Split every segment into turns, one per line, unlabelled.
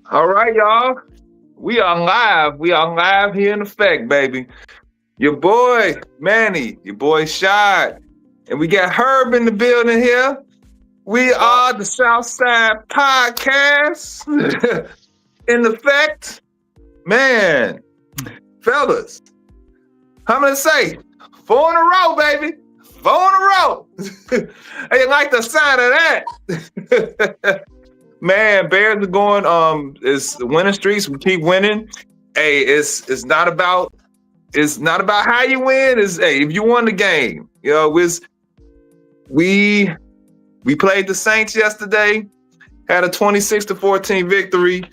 All right, y'all. We are live. We are live here in effect, baby. Your boy Manny, your boy Shad, and we got Herb in the building here. We
What up?
are the Southside podcast in effect. Man, fellas, I'm gonna say 4 in a row, baby. 4 in a row. Hey, like the sign of that. Man, Bears are going. It's winning streaks. We keep winning. Hey, it's not about how you win. It's hey, if you won the game. We we played the Saints yesterday. Had a 26-14 victory.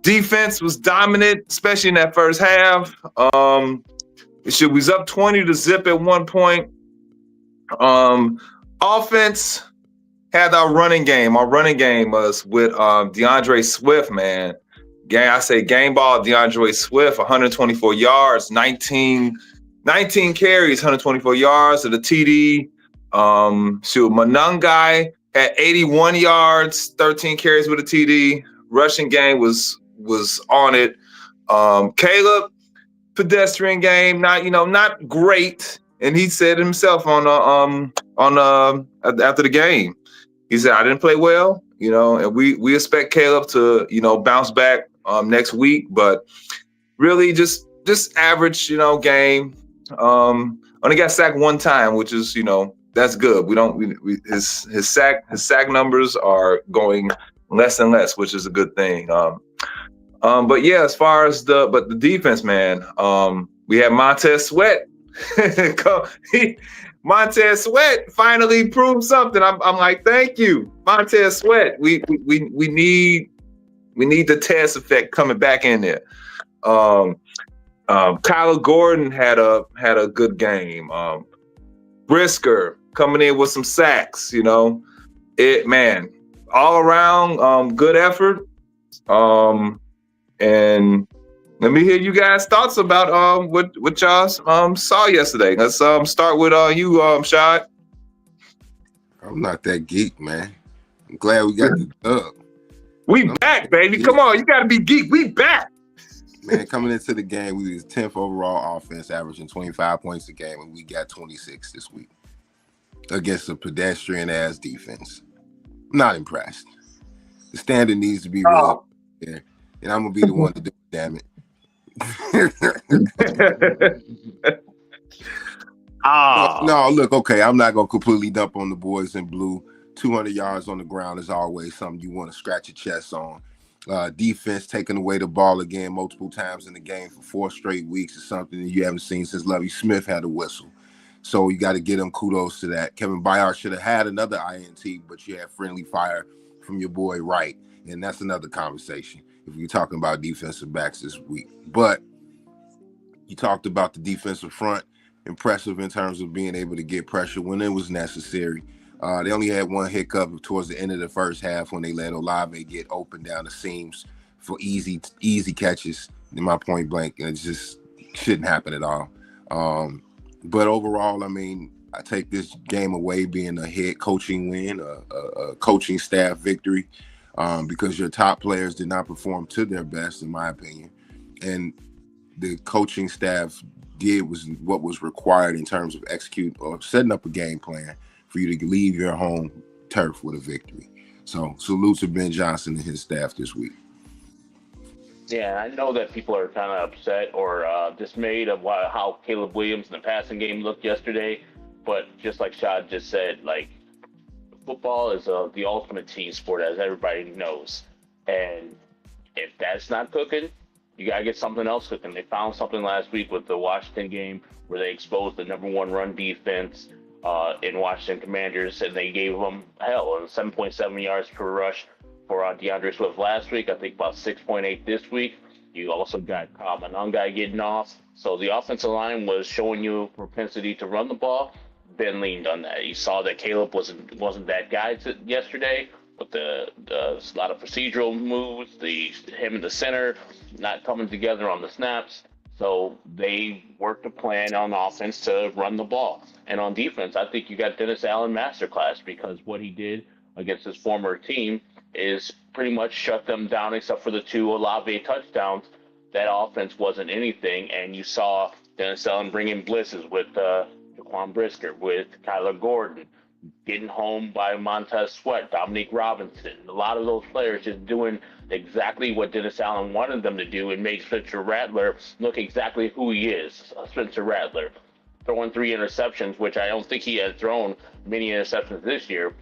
Defense was dominant, especially in that first half. It was up 20 to zip at one point. Um, Offense had our running game. Our running game was with DeAndre Swift, man. Game ball, DeAndre Swift, 124 yards, 19 carries, 124 yards to the TD. Manungai had 81 yards, 13 carries with a TD. Rushing game was on it. Caleb, pedestrian game, not great. And he said himself after the game. He said, I didn't play well, and we expect Caleb to, bounce back next week, but really just average, game. Only got sacked one time, which is, that's good. We don't his sack numbers are going less and less, which is a good thing. But yeah, as far as the defense, man, we had Montez Sweat. Montez Sweat finally proved something. I'm like, thank you, Montez Sweat. We need the test effect coming back in there. Um, Kyler Gordon had a good game. Brisker coming in with some sacks. Man, all around good effort. And let me hear you guys' thoughts about what y'all saw yesterday. Let's start with you, Shad.
I'm not that geek, man. I'm glad we got the dub.
We
I'm
back, baby. Come on, you gotta be geek. We back.
Man, coming into the game, we was 10th overall offense, averaging 25 points a game, and we got 26 this week against a pedestrian ass defense. I'm not impressed. The standard needs to be real up there, and I'm gonna be the one to do it. Damn it. No, look, okay. I'm not gonna completely dump on the boys in blue. 200 yards on the ground is always something you want to scratch your chest on. Defense taking away the ball again multiple times in the game for 4 straight weeks is something that you haven't seen since Lovie Smith had a whistle. So you got to give them kudos to that. Kevin Byard should have had another INT, but you had friendly fire from your boy Wright, and that's another conversation if you're talking about defensive backs this week. But you talked about the defensive front, impressive in terms of being able to get pressure when it was necessary. They only had one hiccup towards the end of the first half when they let Olave get open down the seams for easy catches in my point blank, and it just shouldn't happen at all. But overall, I mean, I take this game away being a head coaching win, a coaching staff victory, because your top players did not perform to their best, in my opinion, and the coaching staff did was what was required in terms of execute or setting up a game plan for you to leave your home turf with a victory. So salute to Ben Johnson and his staff this week.
Yeah, I know that people are kind of upset or dismayed of how Caleb Williams in the passing game looked yesterday. But just like Shad just said, like football is the ultimate team sport, as everybody knows. And if that's not cooking, you gotta get something else cooking. They found something last week with the Washington game where they exposed the number one run defense in Washington Commanders, and they gave them hell, 7.7 yards per rush for DeAndre Swift last week. I think about 6.8 this week. You also got Kyle Manungai getting off. So the offensive line was showing you propensity to run the ball. Ben leaned on that. He saw that Caleb wasn't that guy yesterday with the a lot of procedural moves, him in the center not coming together on the snaps. So they worked a plan on offense to run the ball. And on defense, I think you got Dennis Allen masterclass because what he did against his former team is pretty much shut them down except for the 2 Olave touchdowns. That offense wasn't anything, and you saw Dennis Allen bring in blitzes with Jaquan Brisker, with Kyler Gordon, getting home by Montez Sweat, Dominique Robinson. A lot of those players just doing exactly what Dennis Allen wanted them to do and made Spencer Rattler look exactly who he is. Spencer Rattler throwing 3 interceptions, which I don't think he had thrown many interceptions this year,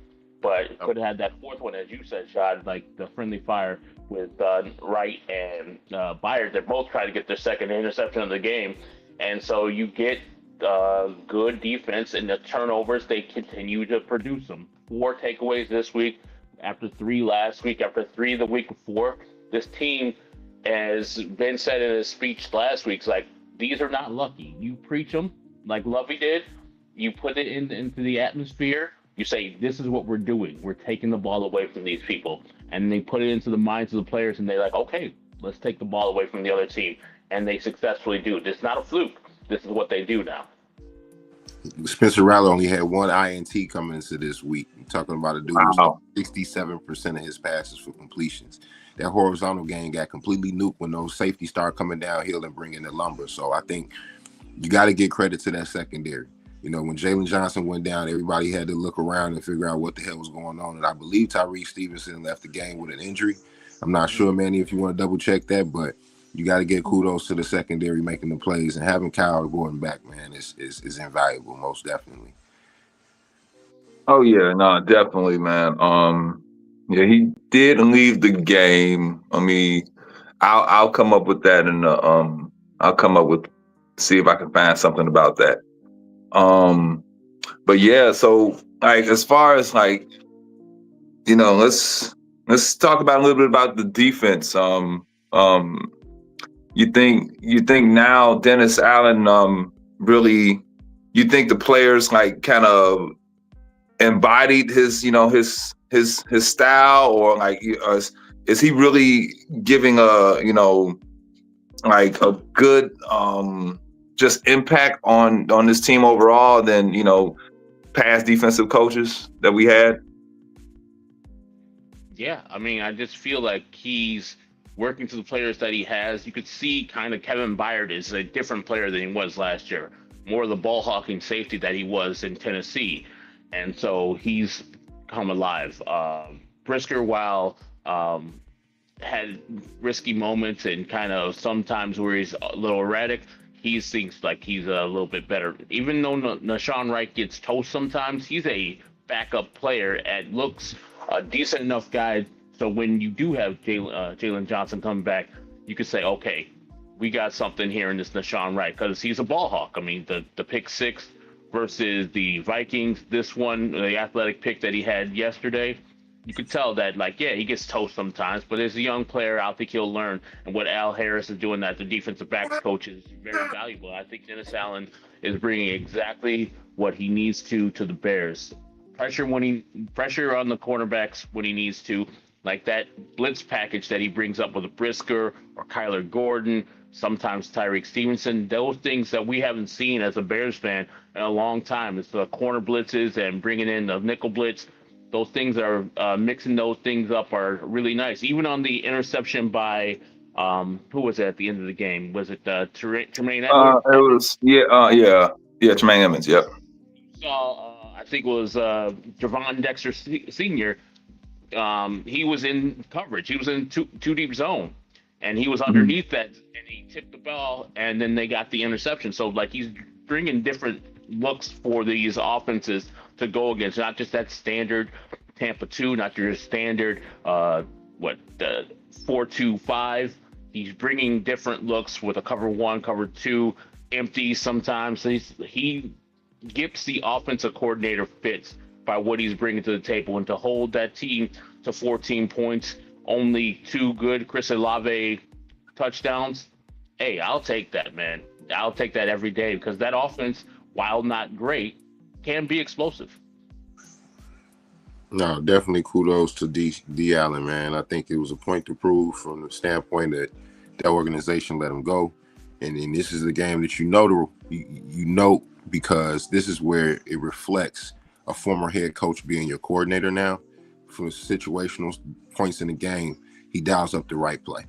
but could have had that 4th one, as you said, Shad, like the friendly fire with Wright and Byard. They're both trying to get their 2nd interception of the game. And so you get good defense, and the turnovers, they continue to produce them. 4 takeaways this week, after 3 last week, after 3 the week before. This team, as Ben said in his speech last week, is like, these are not lucky. You preach them like Lovey did. You put it into the atmosphere. You say, this is what we're doing. We're taking the ball away from these people. And they put it into the minds of the players, and they're like, okay, let's take the ball away from the other team. And they successfully do. It's not a fluke. This is what they do now.
Spencer Rattler only had 1 INT coming into this week. I'm talking about a dude who's 67% of his passes for completions. That horizontal game got completely nuked when those safeties start coming downhill and bringing the lumber. So I think you got to give credit to that secondary. You know, when Jalen Johnson went down, everybody had to look around and figure out what the hell was going on. And I believe Tyrese Stevenson left the game with an injury. I'm not sure, Manny, if you want to double check that, but you got to give kudos to the secondary making the plays, and having Kyle Gordon back, man, is invaluable, most definitely.
Oh yeah, no, definitely, man. Yeah, he did leave the game. I mean, I'll come up with that in the I'll come up with, see if I can find something about that. But yeah, so like as far as like, you know, let's talk about a little bit about the defense. You think now Dennis Allen really, you think the players like kind of embodied his, you know, his style, or like is he really giving a, you know, like a good just impact on this team overall than, you know, past defensive coaches that we had?
Yeah, I mean, I just feel like he's working to the players that he has. You could see kind of Kevin Byard is a different player than he was last year, more of the ball hawking safety that he was in Tennessee. And so he's come alive. Brisker, while had risky moments and kind of sometimes where he's a little erratic, he seems like he's a little bit better. Even though Nashawn Wright gets toast sometimes, he's a backup player and looks a decent enough guy. So when you do have Jalen Johnson come back, you could say, okay, we got something here in this Nashawn Wright, because he's a ball hawk. I mean, the pick 6 versus the Vikings, this one, the athletic pick that he had yesterday, you could tell that, like, yeah, he gets toast sometimes, but as a young player, I think he'll learn. And what Al Harris is doing, that the defensive backs coach, is very valuable. I think Dennis Allen is bringing exactly what he needs to the Bears. Pressure on the cornerbacks when he needs to, like that blitz package that he brings up with a Brisker or Kyler Gordon, sometimes Tyreek Stevenson, those things that we haven't seen as a Bears fan in a long time. It's the corner blitzes and bringing in the nickel blitz. Those things are mixing those things up are really nice. Even on the interception by who was it at the end of the game? Was it Tremaine Edwards?
It was Tremaine Edmonds. Yep.
Saw I think it was Javon Dexter Senior. He was in coverage. He was in two deep zone, and he was underneath that, and he tipped the ball, and then they got the interception. So like he's bringing different looks for these offenses to go against, not just that standard Tampa 2, not your standard 4-2-5. He's bringing different looks with a cover 1, cover 2, empty sometimes. He gets the offensive coordinator fits by what he's bringing to the table, and to hold that team to 14 points, only 2 good Chris Olave touchdowns. Hey, I'll take that, man. I'll take that every day, because that offense, while not great, can be explosive.
No, definitely kudos to D. Allen, man. I think it was a point to prove from the standpoint that that organization let him go, and this is the game that you know because this is where it reflects a former head coach being your coordinator now. for situational points in the game, he dials up the right play.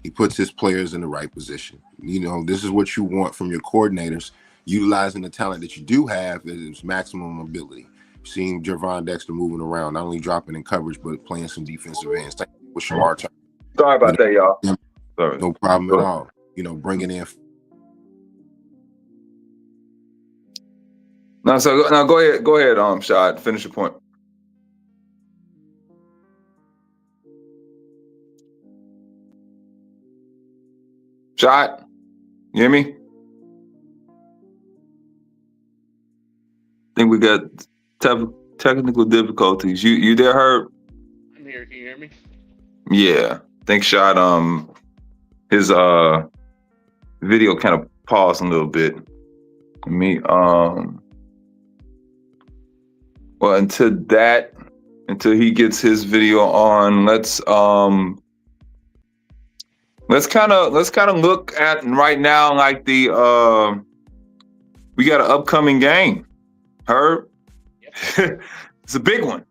He puts his players in the right position. This is what you want from your coordinators, utilizing the talent that you do have at its maximum ability. Seeing Javon Dexter moving around, not only dropping in coverage, but playing some defensive ends. Thank you with Shamar Turner.
Sorry about that, y'all. Sorry.
No problem at all. Bringing in.
No, go ahead, Shad. Finish your point. Shad, you hear me? I think we got technical difficulties. You there, Herb?
I'm here. Can you hear me?
Yeah. I think Shad his video kind of paused a little bit. Well, until he gets his video on, let's kind of look at right now, like we got an upcoming game. Herb, yep. It's a big one.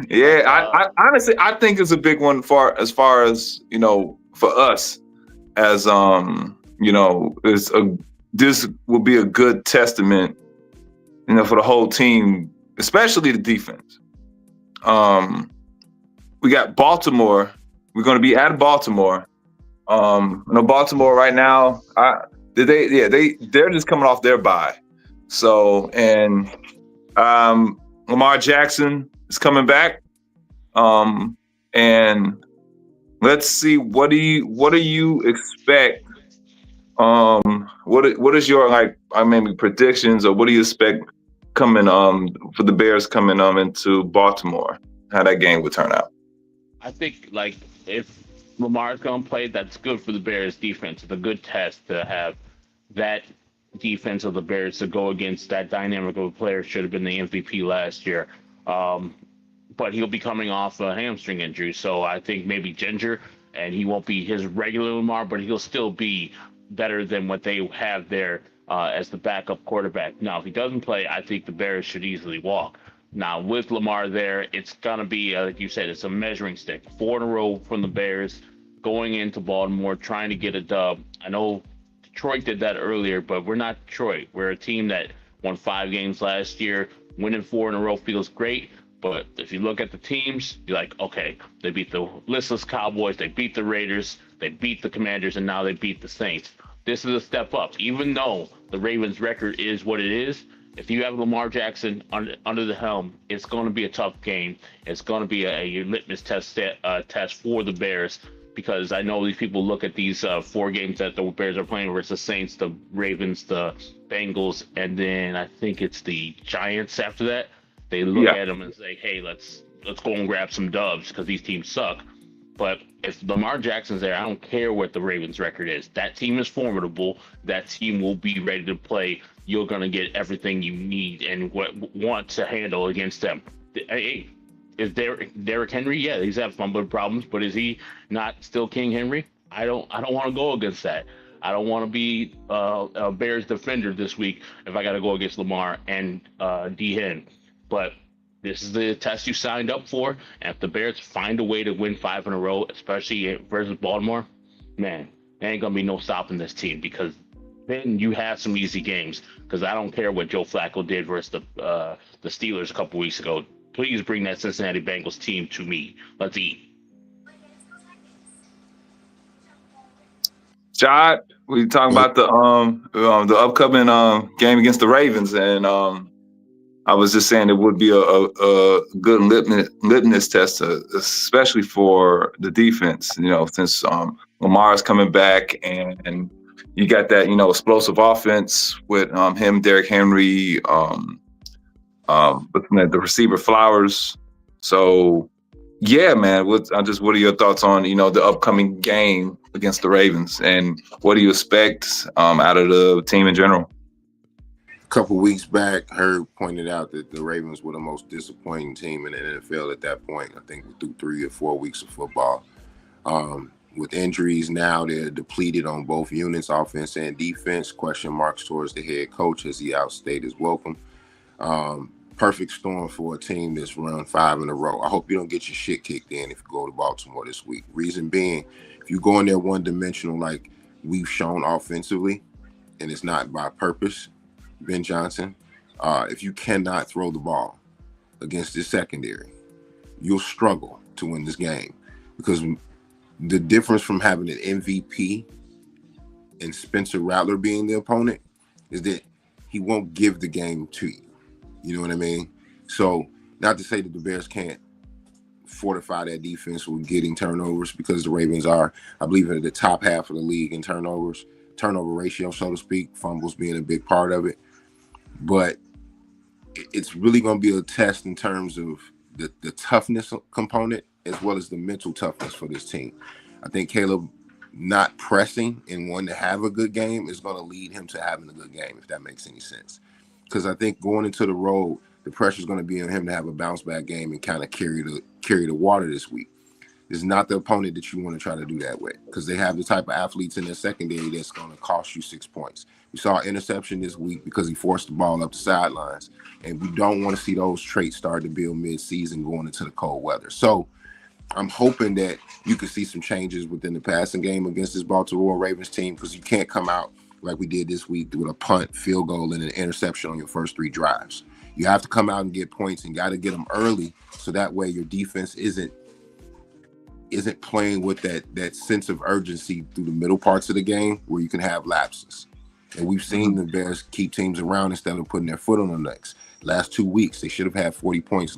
Yeah, I honestly I think it's a big one as far as for us as this will be a good testament for the whole team, especially the defense. We got Baltimore. We're going to be at Baltimore. Baltimore right now, they're just coming off their bye. So, and Lamar Jackson is coming back. And let's see, what do you expect? What is your maybe predictions, or what do you expect coming for the Bears coming into Baltimore? How that game would turn out?
I think if Lamar's gonna play, that's good for the Bears defense. It's a good test to have that defense of the Bears to go against that dynamic of a player. Should have been the MVP last year. But he'll be coming off a hamstring injury, so I think maybe Ginger, and he won't be his regular Lamar, but he'll still be better than what they have there as the backup quarterback. Now, if he doesn't play, I think the Bears should easily walk. Now, with Lamar there, it's going to be, like you said, it's a measuring stick. 4 in a row from the Bears going into Baltimore, trying to get a dub. I know Detroit did that earlier, but we're not Detroit. We're a team that won 5 games last year. Winning 4 in a row feels great. But if you look at the teams, you're like, okay, they beat the listless Cowboys, they beat the Raiders, they beat the Commanders, and now they beat the Saints. This is a step up. Even though the Ravens' record is what it is, if you have Lamar Jackson under the helm, it's going to be a tough game. It's going to be a litmus test for the Bears, because I know these people look at these 4 games that the Bears are playing, where it's the Saints, the Ravens, the Bengals, and then I think it's the Giants after that. They look at them and say, hey, let's go and grab some dubs because these teams suck. But if Lamar Jackson's there, I don't care what the Ravens' record is. That team is formidable. That team will be ready to play. You're going to get everything you need and want to handle against them. Hey, is Derrick Henry? Yeah, he's had fumbling problems, but is he not still King Henry? I don't want to go against that. I don't want to be a Bears defender this week if I got to go against Lamar and D-Hen. But this is the test you signed up for. And if the Bears find a way to win 5 in a row, especially versus Baltimore, man, there ain't going to be no stopping this team, because then you have some easy games. Because I don't care what Joe Flacco did versus the Steelers a couple weeks ago. Please bring that Cincinnati Bengals team to me. Let's eat.
Shad, we talking about the upcoming game against the Ravens, and I was just saying it would be a good litmus test, especially for the defense. Since Lamar's coming back, and you got that explosive offense with him, Derrick Henry, the receiver Flowers. So yeah, man. What are your thoughts on the upcoming game against the Ravens, and what do you expect out of the team in general?
Couple weeks back, Herb pointed out that the Ravens were the most disappointing team in the NFL at that point. I think through 3 or 4 weeks of football. With injuries now, they're depleted on both units, offense and defense. Question marks towards the head coach as he outstayed his welcome. perfect storm for a team that's run 5 in a row. I hope you don't get your shit kicked in if you go to Baltimore this week. Reason being, if you go in there one dimensional like we've shown offensively, and it's not by purpose, Ben Johnson, if you cannot throw the ball against this secondary, you'll struggle to win this game, because the difference from having an MVP and Spencer Rattler being the opponent is that he won't give the game to you. You know what I mean? So, not to say that the Bears can't fortify that defense with getting turnovers, because the Ravens are, I believe, in the top half of the league in turnover ratio, so to speak, fumbles being a big part of it. But it's really going to be a test in terms of the toughness component as well as the mental toughness for this team. I think Caleb not pressing and wanting to have a good game is going to lead him to having a good game, if that makes any sense. Because I think going into the road, the pressure is going to be on him to have a bounce back game and kind of carry the water this week. This is not the opponent that you want to try to do that with, because they have the type of athletes in their secondary that's going to cost you 6 points. We saw an interception this week because he forced the ball up the sidelines, and we don't want to see those traits start to build mid-season going into the cold weather. So I'm hoping that you can see some changes within the passing game against this Baltimore Ravens team, because you can't come out like we did this week with a punt, field goal, and an interception on your first 3 drives. You have to come out and get points, and got to get them early, so that way your defense isn't playing with that sense of urgency through the middle parts of the game where you can have lapses. And we've seen the Bears keep teams around instead of putting their foot on the necks. Last 2 weeks, they should have had 40 points,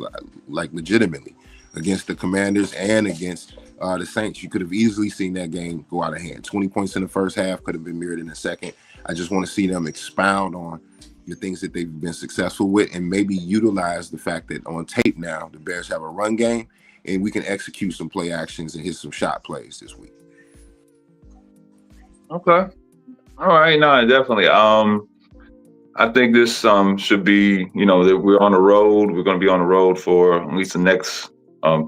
like legitimately, against the Commanders and against the Saints. You could have easily seen that game go out of hand. 20 points in the first half could have been mirrored in the second. I just want to see them expound on the things that they've been successful with, and maybe utilize the fact that on tape now, the Bears have a run game, and we can execute some play actions and hit some shot plays this week.
Okay. All right. No, definitely. I think this should be, that we're on the road. We're going to be on the road for at least the next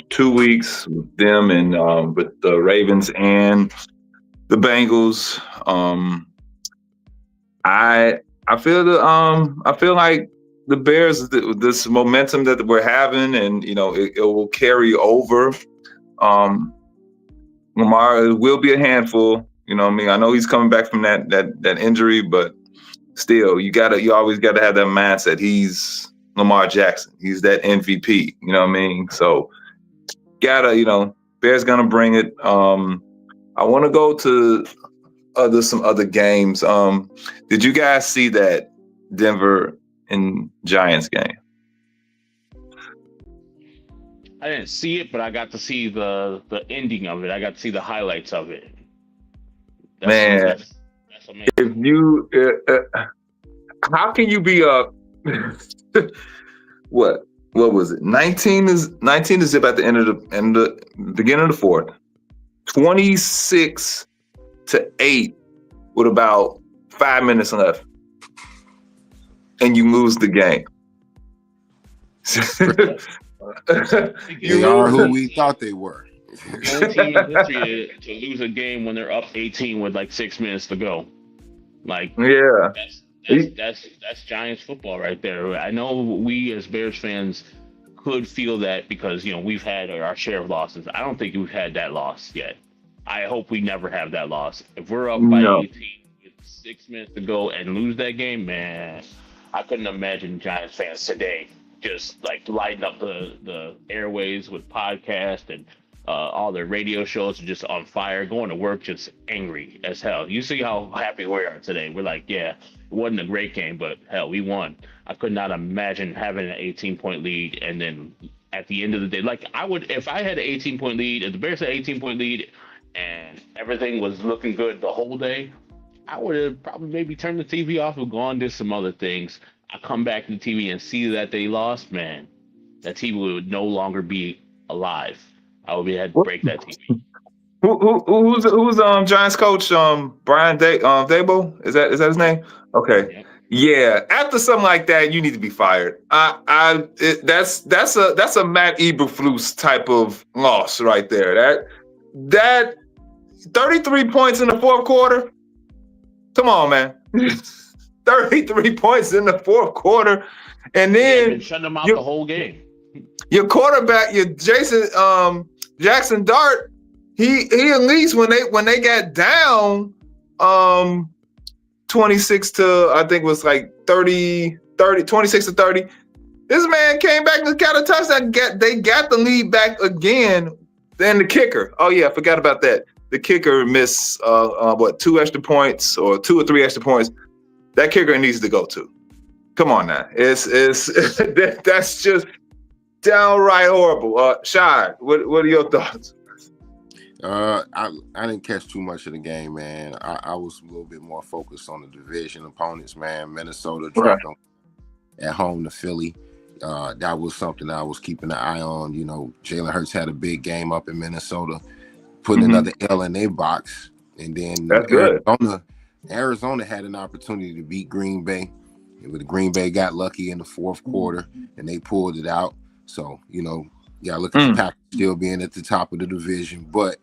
2 weeks with them and with the Ravens and the Bengals. I feel like the Bears, this momentum that we're having, and it will carry over. Lamar will be a handful. You know what I mean? I know he's coming back from that injury, but still, you always gotta have that mindset. He's Lamar Jackson. He's that MVP. You know what I mean? So Bears gonna bring it. I want to go to some other games. Did you guys see that Denver and Giants game?
I didn't see it, but I got to see the ending of it. I got to see the highlights of it. That's amazing.
If you, how can you be up? What was it? 19 is zip at the end of the beginning of the fourth. 26-8 with about 5 minutes left, and you lose the game.
They are who we thought they were.
Only team in history to lose a game when they're up 18 with like 6 minutes to go. Like,
yeah,
that's Giants football right there. I know we as Bears fans could feel that because we've had our share of losses. I don't think we've had that loss yet. I hope we never have that loss. If we're up by 18 with 6 minutes to go and lose that game, man, I couldn't imagine Giants fans today just like lighting up the airways with podcasts and all their radio shows are just on fire, going to work just angry as hell. You see how happy we are today. We're like, yeah, it wasn't a great game, but hell, we won. I could not imagine having an 18-point lead and then at the end of the day, like I would, if I had an 18-point lead, if the Bears had an 18-point lead and everything was looking good the whole day, I would have probably maybe turned the TV off and gone to some other things. I come back to the TV and see that they lost, man, that TV would no longer be alive. I would have to break that TV.
Who's Giants coach? Brian Dable? Is that his name? Okay. Yep. Yeah. After something like that, you need to be fired. That's a Matt Eberflus type of loss right there. That 33 points in the fourth quarter. Come on, man. 33 points in the fourth quarter, and
He had been
then
shutting them out the
your
whole game.
quarterback, your Jackson Dart, he at least when they got down 26 to I think it was like 26 to 30. This man came back and got a touchdown. They got the lead back again. Then the kicker. Oh yeah, I forgot about that. The kicker missed 2 extra points or 2 or 3 extra points. That kicker needs to go too. Come on now. It's that's just downright horrible. Shad, what are your thoughts?
I didn't catch too much of the game, man. I was a little bit more focused on the division opponents, man. Minnesota dropped them at home to Philly. That was something I was keeping an eye on. You know, Jalen Hurts had a big game up in Minnesota, putting another L in their box, and then Arizona had an opportunity to beat Green Bay. But Green Bay got lucky in the fourth quarter, and they pulled it out. So, you know, look at the Packers still being at the top of the division. But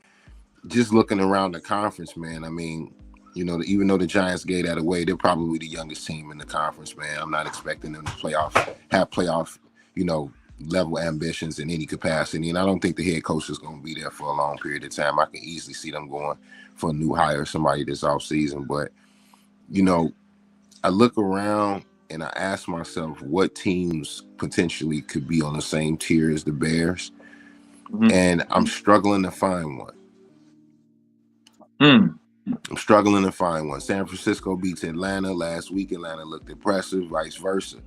just looking around the conference, man, I mean, you know, even though the Giants gave that away, they're probably the youngest team in the conference, man. I'm not expecting them to have playoff, you know, level ambitions in any capacity. And I don't think the head coach is going to be there for a long period of time. I can easily see them going for a new hire, somebody this offseason. But, you know, I look around and I ask myself what teams potentially could be on the same tier as the Bears. And I'm struggling to find one. I'm struggling to find one. San Francisco beats Atlanta last week. Atlanta looked impressive, vice versa.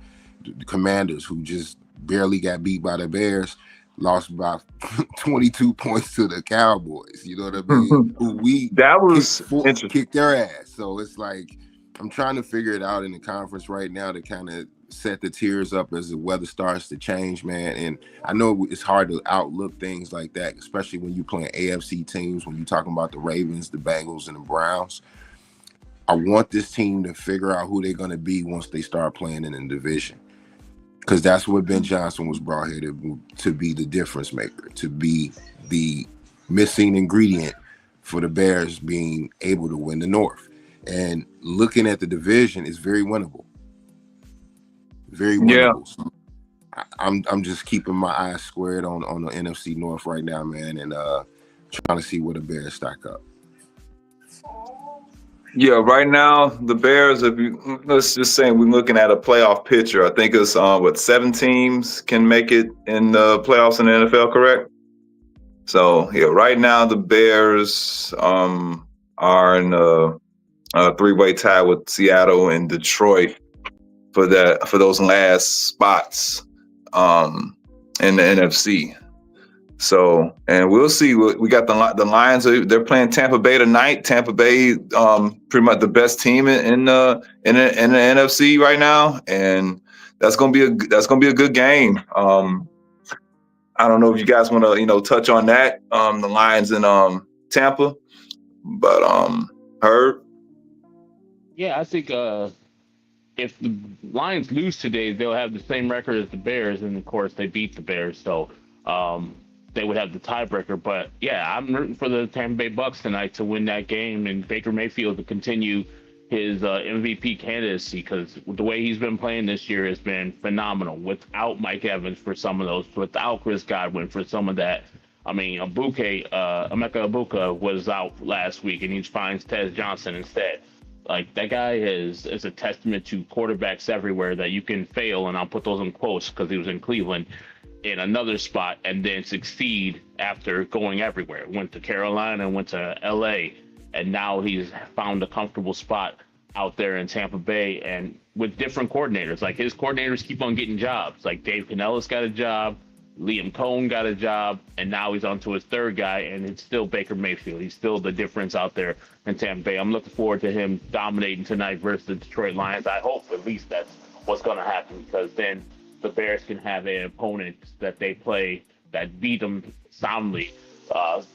The Commanders, who just barely got beat by the Bears, lost by 22 points to the Cowboys. You know what I mean? Who kicked their ass. So it's like I'm trying to figure it out in the conference right now to kind of set the tiers up as the weather starts to change, man. And I know it's hard to outlook things like that, especially when you're playing AFC teams, when you're talking about the Ravens, the Bengals, and the Browns. I want this team to figure out who they're going to be once they start playing in the division. Because that's what Ben Johnson was brought here to be the difference maker, to be the missing ingredient for the Bears being able to win the North. And looking at the division is very winnable. Very winnable. Yeah. So I'm just keeping my eyes squared on the NFC North right now, man, and trying to see where the Bears stack up.
Yeah, right now the Bears. Let's just say we're looking at a playoff picture. I think it's 7 teams can make it in the playoffs in the NFL, correct? So yeah, right now the Bears are in a 3-way tie with Seattle and Detroit for those last spots in the NFC. So, and we'll see. We got the Lions. They're playing Tampa Bay tonight. Tampa Bay, pretty much the best team in the NFC right now, and that's gonna be a good game. I don't know if you guys want to touch on that. The Lions in Tampa, but Herb.
Yeah, I think if the Lions lose today, they'll have the same record as the Bears, and of course they beat the Bears, so they would have the tiebreaker. But yeah, I'm rooting for the Tampa Bay Bucks tonight to win that game and Baker Mayfield to continue his MVP candidacy, because the way he's been playing this year has been phenomenal. Without Mike Evans for some of those, without Chris Godwin for some of that. I mean, Emeka Ibuka was out last week, and he finds Tez Johnson instead. Like, that guy is a testament to quarterbacks everywhere that you can fail, and I'll put those in quotes because he was in Cleveland, in another spot, and then succeed after going everywhere. Went to Carolina, went to LA, and now he's found a comfortable spot out there in Tampa Bay, and with different coordinators. Like, his coordinators keep on getting jobs. Like, Dave Canellis got a job, Liam Cohen got a job, and now he's on to his third guy, and it's still Baker Mayfield. He's still the difference out there in Tampa Bay. I'm looking forward to him dominating tonight versus the Detroit Lions. I hope at least that's what's going to happen, because then the Bears can have an opponent that they play that beat them soundly,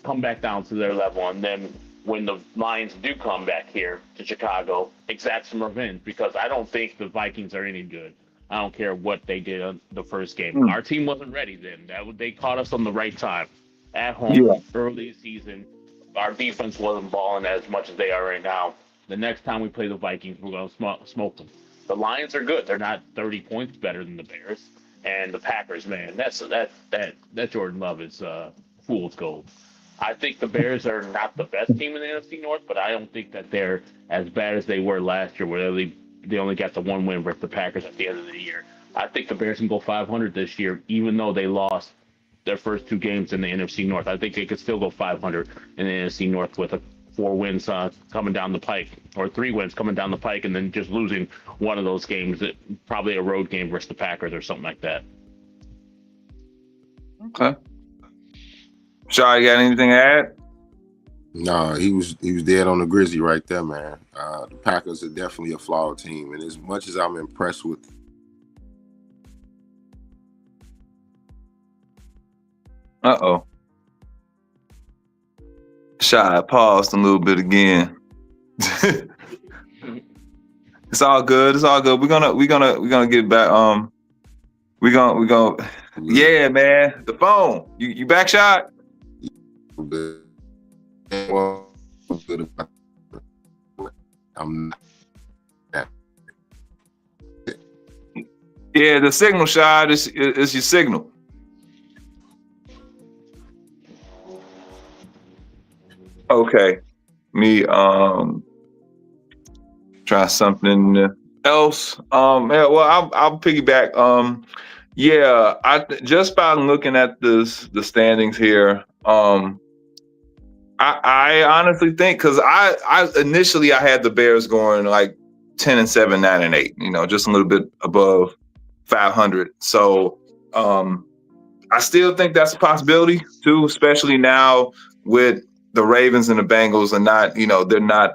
come back down to their level, and then when the Lions do come back here to Chicago, exact some revenge, because I don't think the Vikings are any good. I don't care what they did on the first game. Our team wasn't ready then. They caught us on the right time. At home, early season, our defense wasn't balling as much as they are right now. The next time we play the Vikings, we're going to smoke them. The Lions are good. They're not 30 points better than the Bears. And the Packers, man, that Jordan Love is fool's gold. I think the Bears are not the best team in the NFC North, but I don't think that they're as bad as they were last year, where they only got the one win versus the Packers at the end of the year. I think the Bears can go 500 this year, even though they lost their first two games in the NFC North. I think they could still go 500 in the NFC North with a 4 wins coming down the pike, or 3 wins coming down the pike, and then just losing one of those games, probably a road game versus the Packers or something like that.
Okay. Shad, you got anything to add?
No, he was dead on the Grizzly right there, man. The Packers are definitely a flawed team, and as much as I'm impressed with.
Uh-oh. Shad paused a little bit again. It's all good. It's all good. We're gonna get back. We gonna. Yeah, man. The phone. You back, Shad?
Well, good about I'm not.
Yeah, the signal, Shad, is your signal. Okay. Me try something else. Yeah, well, I'll piggyback. Yeah, just by looking at the standings here, I honestly think, because I initially I had the Bears going like 10-7, 9-8, just a little bit above 500. So I still think that's a possibility too, especially now with the Ravens and the Bengals, and not, they're not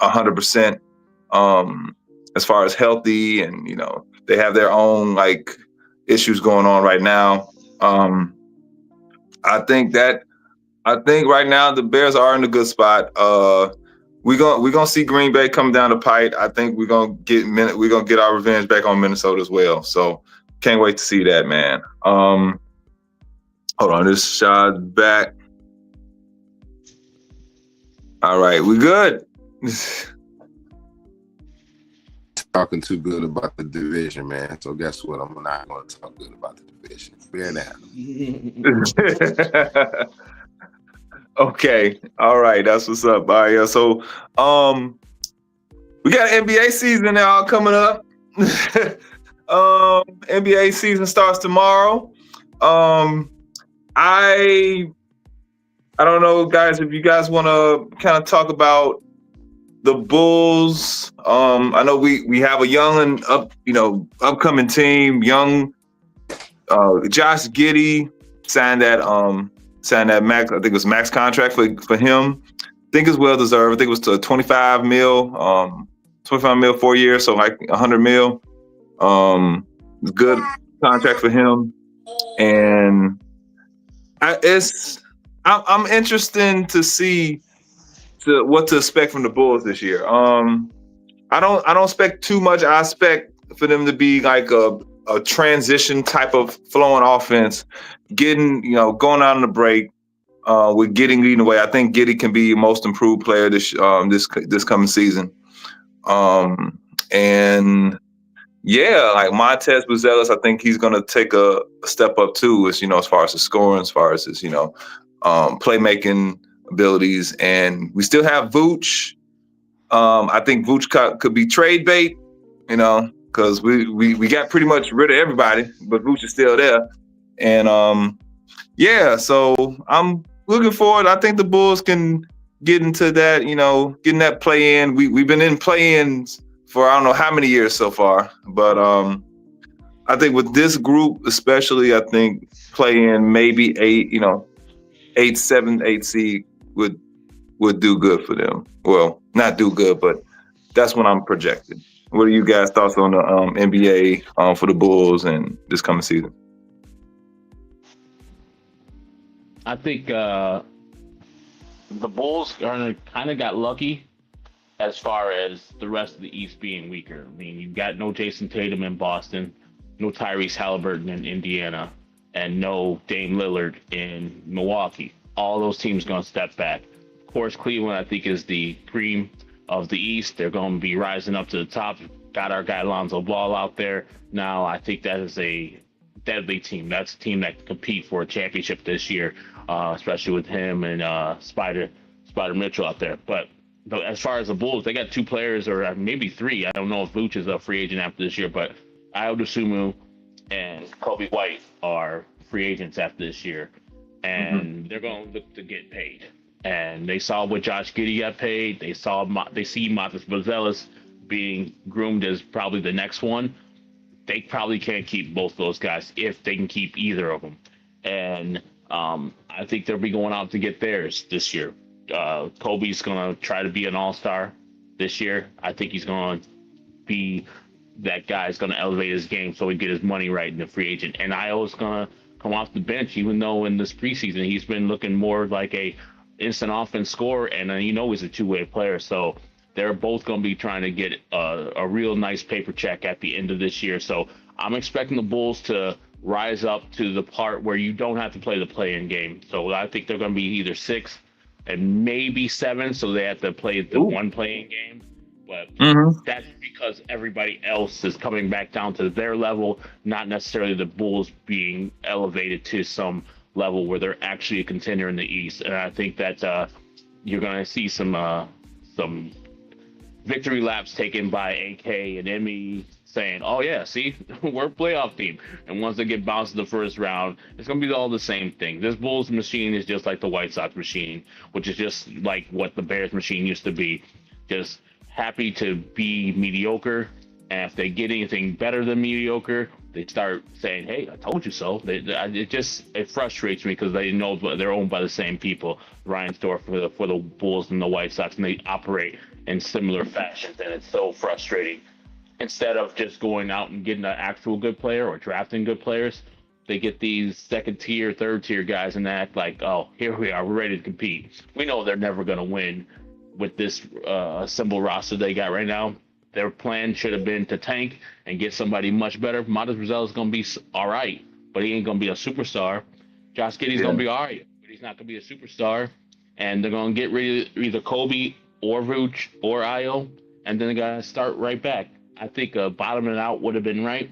100% as far as healthy, and they have their own like issues going on right now. I think right now the Bears are in a good spot. We're gonna see Green Bay come down the pipe. I think we're gonna get our revenge back on Minnesota as well. So can't wait to see that, man. Hold on, this shot back. All right, we good.
Talking too good about the division, man. So guess what? I'm not going to talk good about the division. Bear down.
Okay. All right. That's what's up. All right. Yeah. So, we got NBA season now coming up. NBA season starts tomorrow. I don't know, guys, if you guys want to kind of talk about the Bulls. I know we have a young and upcoming team. Young Josh Giddey signed that max. I think it was max contract for him. I think it's well deserved. I think it was to 25 mil, 4 years, so like 100 mil. Good contract for him, and I'm interested to see what to expect from the Bulls this year. I don't expect too much. I expect for them to be like a transition type of flowing offense, going out on the break, with Giddey leading the way. I think Giddey can be most improved player this coming season. And yeah, like Montez Buzelis, I think he's gonna take a step up too, as far as his scoring, as far as his playmaking abilities. And we still have Vooch. I think Vooch could be trade bait, because we got pretty much rid of everybody, but Vooch is still there. And yeah, so I'm looking forward. I think the Bulls can get into that, getting that play in. We've been in play-ins for I don't know how many years so far, but I think with this group especially, I think play in maybe 8, 7, 8 seed would do good for them. Well, not do good, but that's what I'm projecting. What are you guys' thoughts on the NBA for the Bulls and this coming season?
I think the Bulls kind of got lucky as far as the rest of the East being weaker. I mean, you've got no Jason Tatum in Boston, no Tyrese Halliburton in Indiana, and no Dame Lillard in Milwaukee. All those teams going to step back. Of course, Cleveland, I think, is the cream of the East. They're going to be rising up to the top got our guy Lonzo Ball out there. Now I think that is a deadly team. That's a team that can compete for a championship this year, especially with him and Spider Mitchell out there. But as far as the Bulls, they got two players or maybe three. I don't know if Vooch is a free agent after this year, but Ayo Dosunmu and Kobe White are free agents after this year, and they're going to look to get paid. And they saw what Josh Giddey got paid. They see Matas Buzelis being groomed as probably the next one. They probably can't keep both those guys if they can keep either of them. And I think they'll be going out to get theirs this year. Kobe's going to try to be an all-star this year. I think he's going to be that guy's going to elevate his game so he get his money right in the free agent. And Io's going to come off the bench, even though in this preseason he's been looking more like a instant offense scorer, and he's a two-way player. So they're both going to be trying to get a real nice paper check at the end of this year. So I'm expecting the Bulls to rise up to the part where you don't have to play the play-in game. So I think they're going to be either 6 and maybe 7, so they have to play the one play-in game. But that's because everybody else is coming back down to their level, not necessarily the Bulls being elevated to some level where they're actually a contender in the East. And I think that you're going to see some victory laps taken by AK and ME saying, oh yeah, see, we're a playoff team. And once they get bounced in the first round, it's going to be all the same thing. This Bulls machine is just like the White Sox machine, which is just like what the Bears machine used to be. Just happy to be mediocre. And if they get anything better than mediocre, they start saying, hey, I told you so. It frustrates me because they know they're owned by the same people, Reinsdorf for the Bulls and the White Sox, and they operate in similar fashions, and it's so frustrating. Instead of just going out and getting an actual good player or drafting good players, they get these second tier, third tier guys and act like, oh, here we are, we're ready to compete. We know they're never going to win with this assembled roster they got right now. Their plan should have been to tank and get somebody much better. Matas Buzelis is going to be all right, but he ain't going to be a superstar. Josh Giddey's going to be all right, but he's not going to be a superstar. And they're going to get rid of either Kobe or Vooch or Ayo, and then they got to start right back. I think bottoming out would have been right,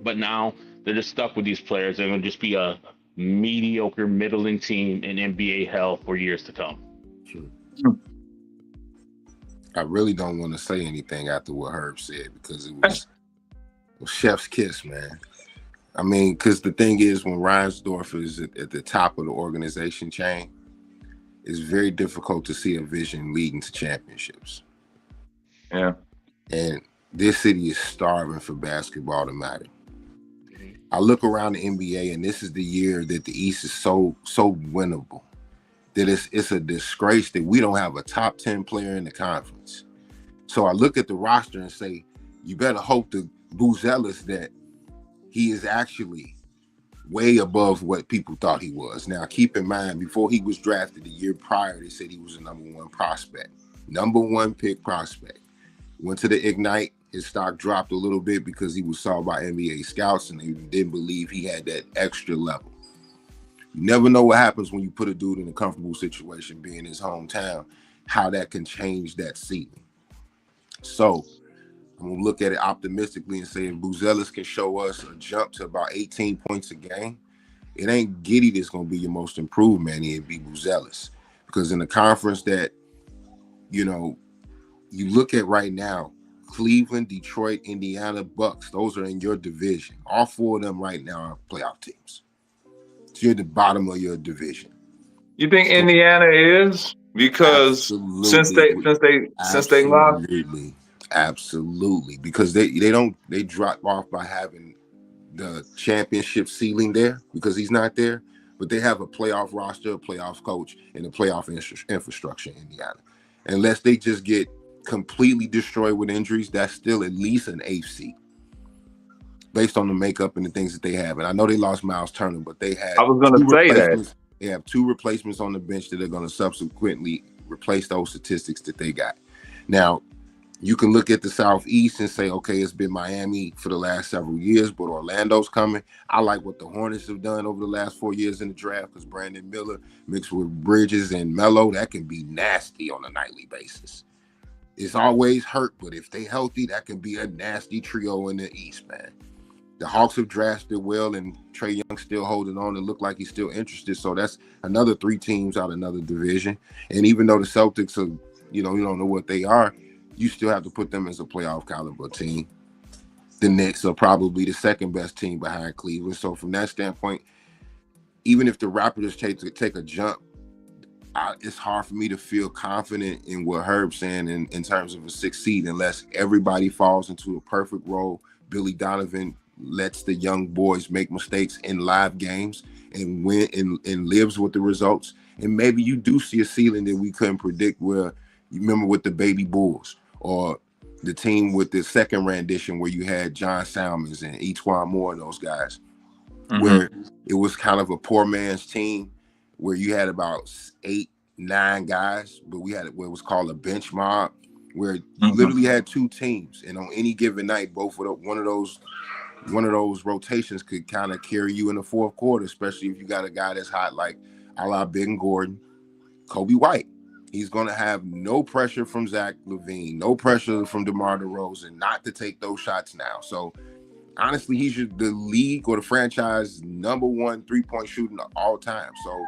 but now they're just stuck with these players. They're going to just be a mediocre, middling team in NBA hell for years to come.
I really don't want to say anything after what Herb said because it was chef's kiss, man. I mean, because the thing is, when Reinsdorf is at the top of the organization chain, it's very difficult to see a vision leading to championships.
Yeah.
And this city is starving for basketball to matter. I look around the NBA, and this is the year that the East is so winnable that it's a disgrace that we don't have a top 10 player in the conference. So I look at the roster and say, you better hope to Buzelis that he is actually way above what people thought he was. Now, keep in mind, before he was drafted the year prior, they said he was a #1 prospect, #1 pick prospect. Went to the Ignite. His stock dropped a little bit because he was saw by NBA scouts and they didn't believe he had that extra level. You never know what happens when you put a dude in a comfortable situation, being his hometown, how that can change that season. So I'm going to look at it optimistically and say if Buzelis can show us a jump to about 18 points a game, it ain't Giddey that's going to be your most improved man. It'd be Buzelis. Because in the conference that, you look at right now, Cleveland, Detroit, Indiana, Bucks, those are in your division. All 4 of them right now are playoff teams. So you're at the bottom of your division.
You think Indiana is? Because since they lost?
Absolutely. Because they drop off by having the championship ceiling there because he's not there, but they have a playoff roster, a playoff coach, and a playoff infrastructure in Indiana. Unless they just get completely destroyed with injuries, that's still at least an 8th seed based on the makeup and the things that they have. And I know they lost Miles Turner, but they had
I was going to say that.
They have 2 replacements on the bench that are going to subsequently replace those statistics that they got. Now, you can look at the Southeast and say, okay, it's been Miami for the last several years, but Orlando's coming. I like what the Hornets have done over the last 4 years in the draft because Brandon Miller mixed with Bridges and Melo, that can be nasty on a nightly basis. is always hurt, but if they healthy, that can be a nasty trio in the East, man. The Hawks have drafted well, and Trae Young still holding on and look like he's still interested. So that's another 3 teams out of another division. And even though the Celtics are, you don't know what they are, you still have to put them as a playoff caliber team. The Knicks are probably the second best team behind Cleveland. So from that standpoint, even if the Raptors take a jump, it's hard for me to feel confident in what Herb's saying in terms of a 6th seed unless everybody falls into a perfect role. Billy Donovan lets the young boys make mistakes in live games and win and lives with the results. And maybe you do see a ceiling that we couldn't predict where you remember with the Baby Bulls or the team with the second rendition where you had John Salmons and E.T.S Moore and those guys, where it was kind of a poor man's team where you had about 8, 9 guys, but we had what was called a bench mob, where you literally had 2 teams, and on any given night, one of those rotations could kind of carry you in the fourth quarter, especially if you got a guy that's hot like a la Ben Gordon, Kobe White. He's going to have no pressure from Zach LaVine, no pressure from DeMar DeRozan not to take those shots now. So honestly, he's the league or the franchise #1 3-point shooting of all time. So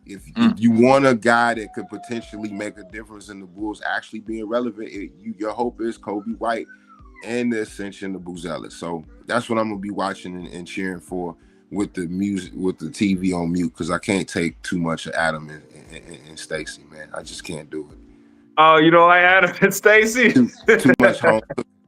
if you want a guy that could potentially make a difference in the Bulls actually being relevant, your hope is Kobe White and the ascension of Buzelis. So that's what I'm gonna be watching and cheering for with the music, with the TV on mute, because I can't take too much of Adam and Stacey, man. I just can't do it.
Oh, you don't like Adam and Stacey?
Too much home.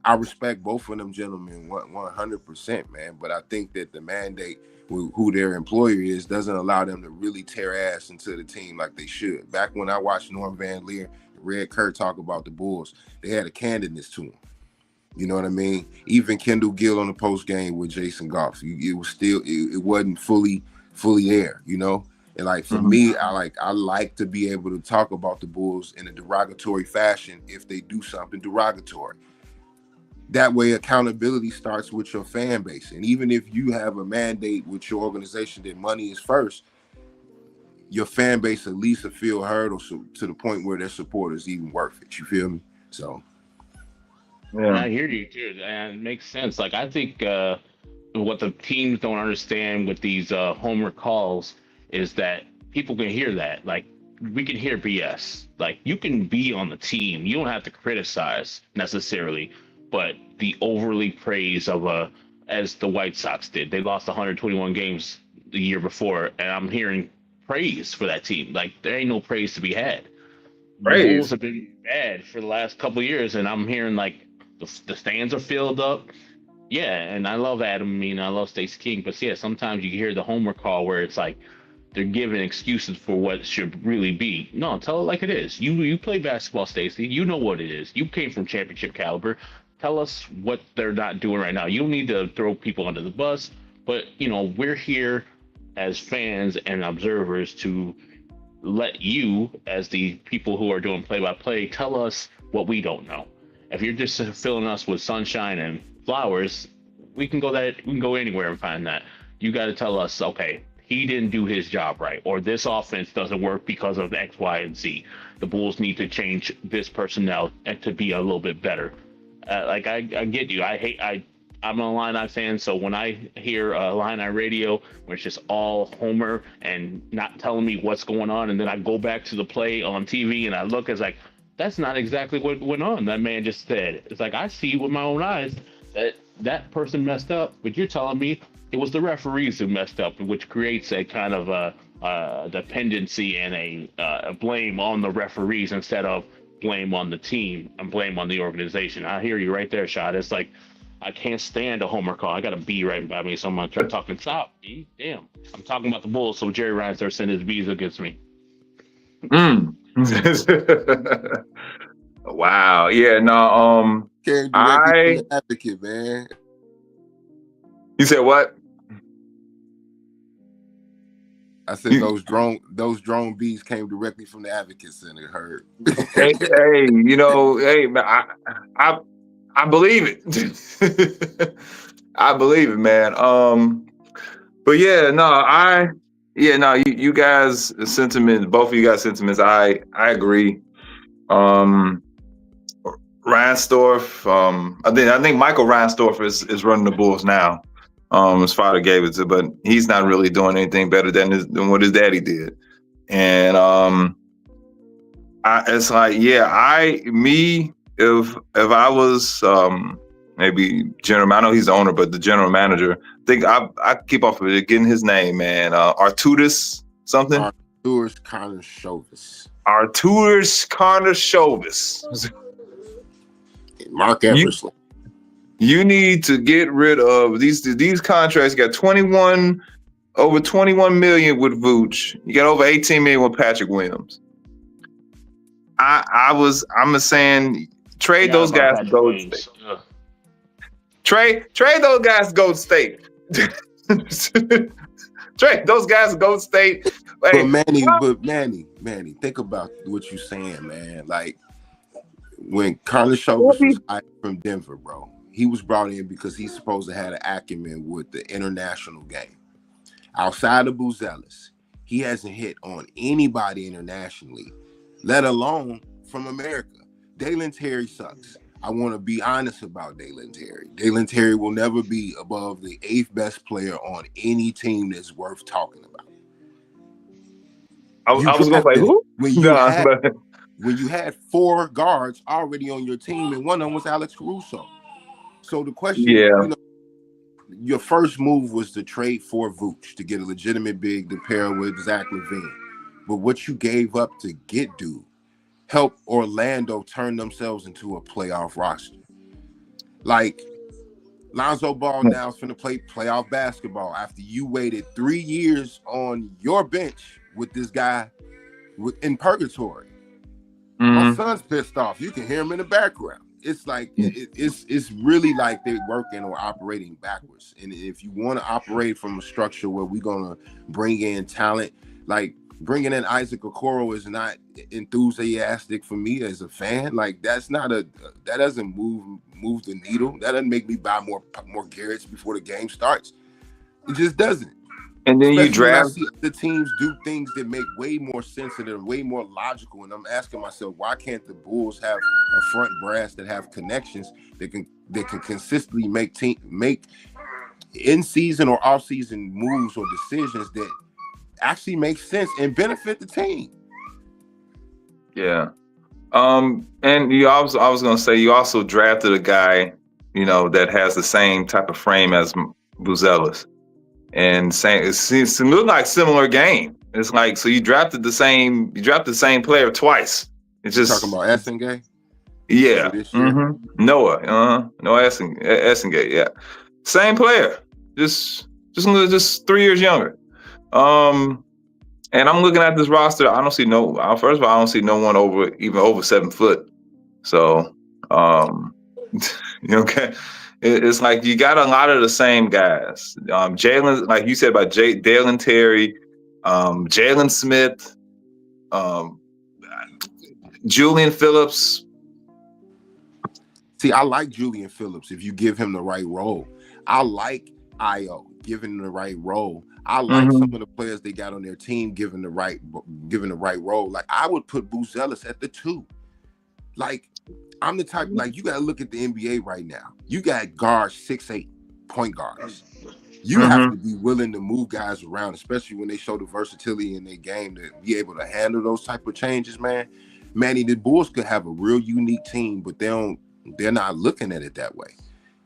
I respect both of them gentlemen 100%, man. But I think that the mandate with who their employer is doesn't allow them to really tear ass into the team like they should. Back when I watched Norm Van Leer, Red Kerr talk about the Bulls, they had a candidness to them. You know what I mean? Even Kendall Gill on the post game with Jason Goff, it was still it wasn't fully there. You know, and like for me, I like to be able to talk about the Bulls in a derogatory fashion if they do something derogatory. That way, accountability starts with your fan base, and even if you have a mandate with your organization that money is first, your fan base at least will feel heard, or to the point where their support is even worth it. You feel me? So.
Yeah. I hear you too, and it makes sense. Like I think what the teams don't understand with these homer calls is that people can hear that. Like we can hear BS. Like you can be on the team, you don't have to criticize necessarily, but the overly praise of as the White Sox did. They lost 121 games the year before, and I'm hearing praise for that team. Like there ain't no praise to be had. The Bulls have been bad for the last couple of years, and I'm hearing like the stands are filled up. Yeah, and I love Adam. I mean, I love Stacey King, but yeah, sometimes you hear the homer call where it's like they're giving excuses for what should really be. No, tell it like it is. You play basketball, Stacey. You know what it is. You came from championship caliber. Tell us what they're not doing right now. You don't need to throw people under the bus, but we're here as fans and observers to let you, as the people who are doing play-by-play, tell us what we don't know. If you're just filling us with sunshine and flowers, we can go anywhere and find that. You got to tell us, okay, he didn't do his job right, or this offense doesn't work because of X, Y, and Z. The Bulls need to change this personnel and to be a little bit better. I get you. I'm a Illini fan, so when I hear Illini radio where it's just all homer and not telling me what's going on, and then I go back to the play on TV and I look, it's like, that's not exactly what went on. That man just said. It's like, I see with my own eyes that person messed up, but you're telling me it was the referees who messed up, which creates a kind of a dependency and a blame on the referees instead of blame on the team and blame on the organization. I hear you right there, Shad. It's like, I can't stand a homer call. I got a bee right by me, so I'm gonna try talking stop. B, damn. I'm talking about the Bulls, so Jerry Ryan starts sending his bees against me.
Wow. Yeah. No.
Came directly from the advocate, man.
You said what?
I said those drone bees came directly from the Advocate Center. Heard.
Hey, man, I believe it. I believe it, man. But yeah, no, you guys' sentiments, both of you guys' sentiments, I agree. Reinsdorf. I think Michael Reinsdorf is running the Bulls now. His father gave it to, but he's not really doing anything better than what his daddy did. And it's like, yeah, if I was maybe general, I know he's the owner, but the general manager, I think I keep off of it, getting his name, man. Arturas something.
Arturas Karnisovas.
Arturas Karnisovas.
Mark Eversley.
You need to get rid of these contracts. You got over 21 million with Vooch. You got over 18 million with Patrick Williams. I'm saying trade those guys to Golden State. Trade those guys to Golden State. Trade those guys to Golden State.
Hey, but Manny, think about what you're saying, man. Like when Karnisovas was hired from Denver, bro, he was brought in because he's supposed to have an acumen with the international game. Outside of Buzelis, he hasn't hit on anybody internationally, let alone from America. Dalen Terry sucks. I want to be honest about Dalen Terry. Dalen Terry will never be above the 8th best player on any team that's worth talking about.
I was going to say, who?
When you had 4 guards already on your team, and one of them was Alex Caruso. So the question, your first move was to trade for Vooch to get a legitimate big to pair with Zach LaVine. But what you gave up to get dude helped Orlando turn themselves into a playoff roster. Like Lonzo Ball now is finna play playoff basketball after you waited 3 years on your bench with this guy in purgatory. My son's pissed off. You can hear him in the background. It's like it's really like they're working or operating backwards. And if you want to operate from a structure where we're gonna bring in talent, like bringing in Isaac Okoro is not enthusiastic for me as a fan. Like that doesn't move the needle. That doesn't make me buy more Garretts before the game starts. It just doesn't.
And then
Especially
you draft.
when I see the teams do things that make way more sense and are way more logical. And I'm asking myself, why can't the Bulls have a front brass that have connections that can consistently make in season or off season moves or decisions that actually make sense and benefit the team?
Yeah. And I was gonna say, you also drafted a guy, that has the same type of frame as Buzelis. And it looked like similar game. It's like, so you drafted the same player twice. It's just
talking about Essengate.
Yeah. Noah Essengate. Yeah. Same player. Just 3 years younger. And I'm looking at this roster. I don't see first of all, I don't see no one over 7 foot. So, okay. It's like you got a lot of the same guys. Jalen, like you said about Dalen Terry, Jalen Smith, Julian Phillips.
See, I like Julian Phillips if you give him the right role. I like Io giving him the right role. I like some of the players they got on their team given the right role. Like I would put Buzelis at the 2. Like I'm the type, like you got to look at the NBA right now. You got guards, 6'8" point guards. You have to be willing to move guys around, especially when they show the versatility in their game to be able to handle those type of changes, man. Manny, the Bulls could have a real unique team, but they're not looking at it that way.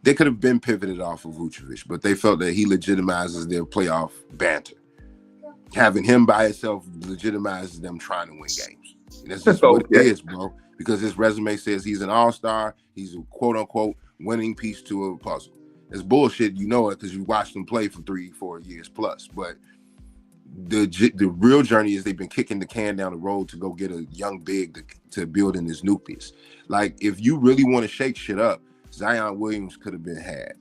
They could have been pivoted off of Vucevic, but they felt that he legitimizes their playoff banter. Having him by himself legitimizes them trying to win games. And that's just what it is, bro. Because his resume says he's an all-star. He's a quote-unquote winning piece to a puzzle. It's bullshit, you know it, because you watched him play for 3-4 years plus. But the real journey is they've been kicking the can down the road to go get a young big to build in his nucleus. Like, if you really want to shake shit up, Zion Williams could have been had.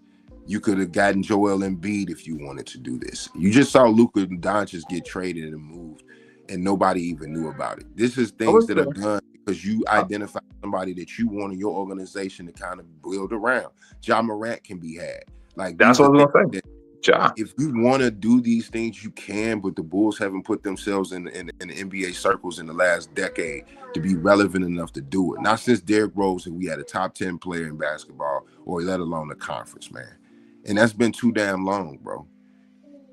You could have gotten Joel Embiid if you wanted to do this. You just saw Luka Doncic get traded and moved, and nobody even knew about it. This is things that are done because you identify somebody that you want in your organization to kind of build around. Ja Morant can be had. Like
that's what I was gonna say. Ja.
If you want to do these things, you can, but the Bulls haven't put themselves in NBA circles in the last decade to be relevant enough to do it. Not since Derrick Rose and we had a top 10 player in basketball, or let alone a conference, man. And that's been too damn long, bro.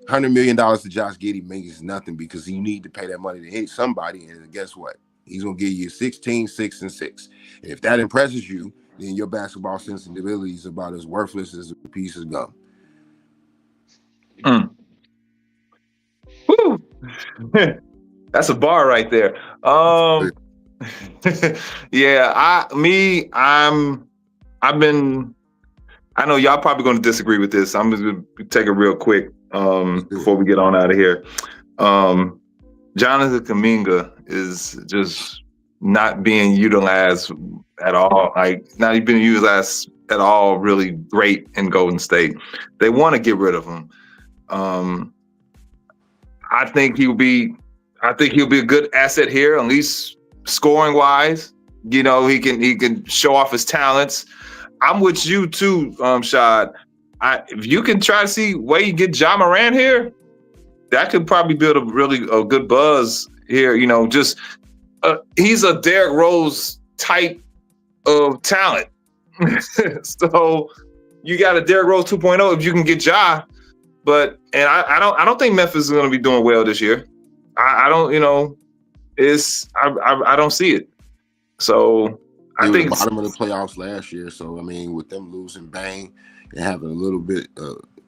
$100 million to Josh Giddey means nothing because you need to pay that money to hit somebody, and guess what? He's going to give you 16, 6, and 6. And if that impresses you, then your basketball sensibility is about as worthless as a piece of gum.
Mm. Woo. That's a bar right there. Yeah, I know y'all probably going to disagree with this. I'm going to take it real quick before we get on out of here. Jonathan Kuminga is just not being utilized at all. Like, not being utilized at all really great in Golden State. They want to get rid of him. I think he'll be a good asset here, at least scoring wise. You know, he can show off his talents. I'm with you too, Shad. If you can try to see where you get Ja Morant here, that could probably build a good buzz here. You know, just he's a Derrick Rose type of talent. So you got a Derrick Rose 2.0 if you can get Ja. But I don't think Memphis is going to be doing well this year. I don't, you know, I don't see it. So
they
I
were
think
the bottom of the playoffs last year. So I mean, with them losing Bang and having a little bit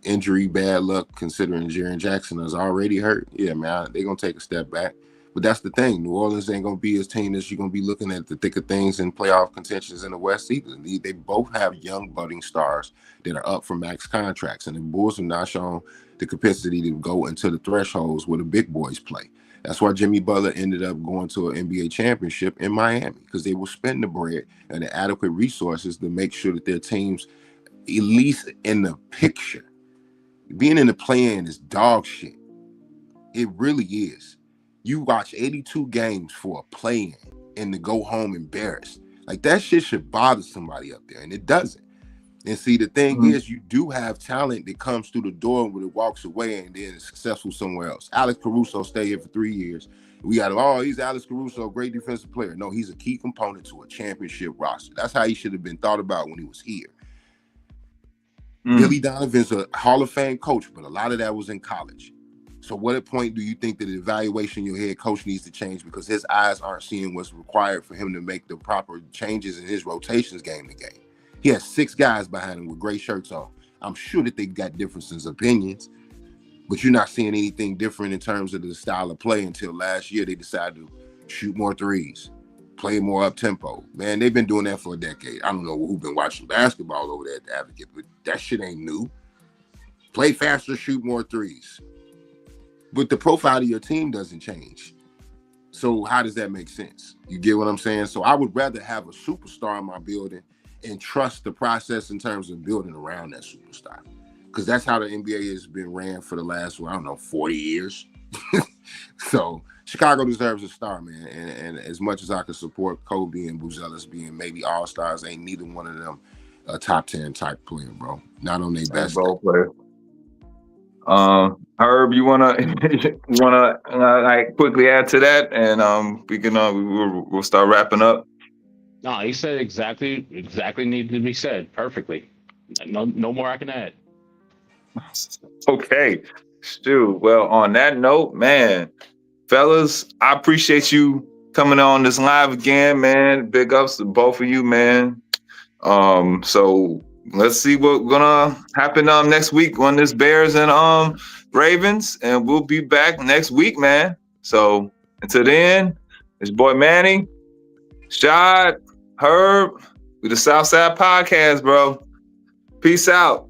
injury bad luck, considering Jaren Jackson is already hurt, yeah, man, they're gonna take a step back. But that's the thing. New Orleans ain't gonna be his team that you're gonna be looking at the thick of things in playoff contentions in the West either. They both have young budding stars that are up for max contracts, and the Bulls have not shown the capacity to go into the thresholds where the big boys play. That's why Jimmy Butler ended up going to an NBA championship in Miami, because they will spend the bread and the adequate resources to make sure that their teams, at least in the picture, being in the play-in is dog shit. It really is. You watch 82 games for a play-in and to go home embarrassed. Like, that shit should bother somebody up there, and it doesn't. And see, the thing is, you do have talent that comes through the door when it walks away and then is successful somewhere else. Alex Caruso stayed here for 3 years. We got, he's Alex Caruso, great defensive player. No, he's a key component to a championship roster. That's how he should have been thought about when he was here. Billy Donovan's a Hall of Fame coach, but a lot of that was in college. So what point do you think that the evaluation your head coach needs to change because his eyes aren't seeing what's required for him to make the proper changes in his rotations game to game? He has 6 guys behind him with gray shirts on. I'm sure that they got differences of opinions, but you're not seeing anything different in terms of the style of play until last year they decided to shoot more threes, play more up-tempo. Man, they've been doing that for a decade. I don't know who's been watching basketball over there at the Advocate, but that shit ain't new. Play faster, shoot more threes. But the profile of your team doesn't change. So how does that make sense? You get what I'm saying? So I would rather have a superstar in my building and trust the process in terms of building around that superstar. Because that's how the NBA has been ran for the last, 40 years. So Chicago deserves a star, man. And as much as I could support Kobe and Buzelis being maybe all-stars, ain't neither one of them a top 10 type player, bro. Not on their best
role player. Herb, you wanna like quickly add to that, and we can we'll start wrapping up.
No, he said exactly needed to be said perfectly. No more I can add.
Okay, Stu. Well, on that note, man, fellas, I appreciate you coming on this live again, man. Big ups to both of you, man. So let's see what's gonna happen next week on this Bears and Ravens, and we'll be back next week, man. So until then, it's boy Manny, Shad, Herb, with the Southside podcast, bro. Peace out.